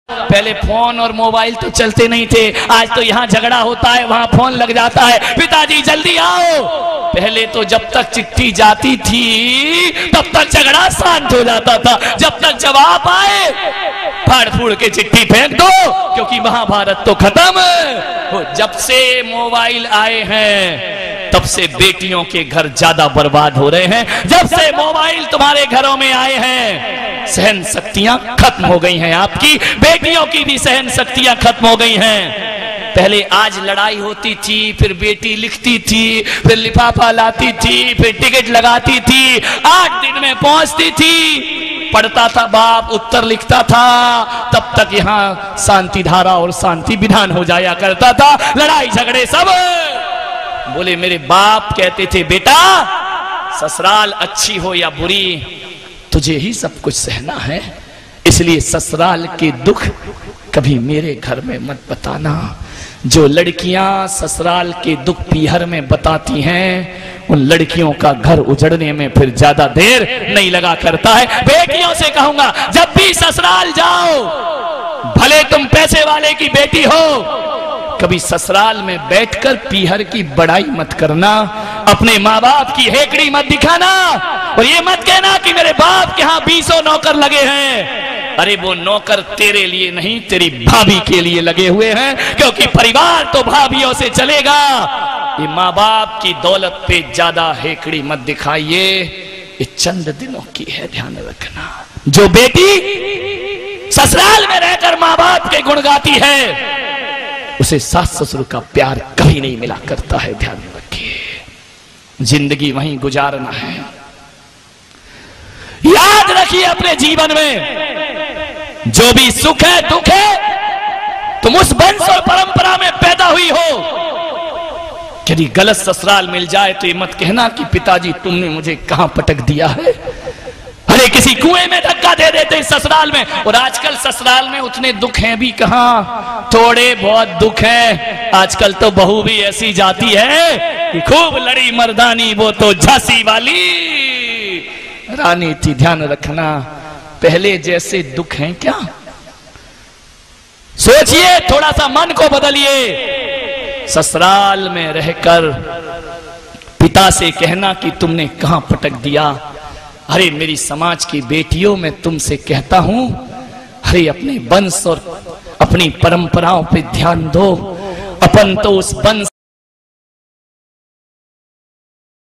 पहले फोन और मोबाइल तो चलते नहीं थे, आज तो यहाँ झगड़ा होता है वहां फोन लग जाता है, पिताजी जल्दी आओ। पहले तो जब तक चिट्ठी जाती थी तब तक झगड़ा शांत हो जाता था, जब तक जवाब आए फाड़ फूड़ के चिट्ठी फेंक दो, क्योंकि महाभारत तो खत्म। जब से मोबाइल आए हैं तब से बेटियों के घर ज्यादा बर्बाद हो रहे हैं। जब से मोबाइल तुम्हारे घरों में आए हैं सहन शक्तियां खत्म हो गई हैं, आपकी बेटियों की भी सहन शक्तियां खत्म हो गई हैं। पहले आज लड़ाई होती थी, फिर बेटी लिखती थी, फिर लिफाफा लाती थी, फिर टिकट लगाती थी, 8 दिन में पहुंचती थी, पढ़ता था बाप, उत्तर लिखता था, तब तक यहाँ शांति धारा और शांति विधान हो जाया करता था। लड़ाई झगड़े सब। बोले मेरे बाप कहते थे बेटा ससुराल अच्छी हो या बुरी तुझे ही सब कुछ सहना है, इसलिए ससुराल के दुख कभी मेरे घर में मत बताना। जो लड़कियां ससुराल के दुख पीहर में बताती हैं उन लड़कियों का घर उजड़ने में फिर ज्यादा देर नहीं लगा करता है। बेटियों से कहूंगा जब भी ससुराल जाओ, भले तुम पैसे वाले की बेटी हो, कभी ससुराल में बैठकर पीहर की बड़ाई मत करना, अपने माँ बाप की हेकड़ी मत दिखाना और ये मत कहना कि मेरे बाप के यहाँ 20 नौकर लगे हैं। अरे वो नौकर तेरे लिए नहीं तेरी भाभी के लिए लगे हुए हैं, क्योंकि परिवार तो भाभियों से चलेगा। ये माँ बाप की दौलत पे ज्यादा हेकड़ी मत दिखाइए, ये चंद दिनों की है, ध्यान रखना। जो बेटी ससुराल में रहकर माँ बाप के गुण गाती है उसे सास ससुर का प्यार कभी नहीं मिला करता है, ध्यान रखिए। जिंदगी वहीं गुजारना है, याद रखिए अपने जीवन में जो भी सुख है दुख है तुम उस वंश और परंपरा में पैदा हुई हो। यदि गलत ससुराल मिल जाए तो ये मत कहना कि पिताजी तुमने मुझे कहां पटक दिया है, अरे किसी कुएं में धक्का दे देते ससुराल में। और आजकल ससुराल में उतने दुख हैं भी कहां, थोड़े बहुत दुख हैं। आजकल तो बहू भी ऐसी जाती है कि खूब लड़ी मर्दानी, वो तो झांसी वाली रानी थी। ध्यान रखना, पहले जैसे दुख हैं क्या? सोचिए, थोड़ा सा मन को बदलिए। ससुराल में रहकर पिता से कहना कि तुमने कहां पटक दिया। अरे मेरी समाज की बेटियों में तुमसे कहता हूं, अरे अपने वंश और अपनी परंपराओं पे ध्यान दो। अपन तो उस वंश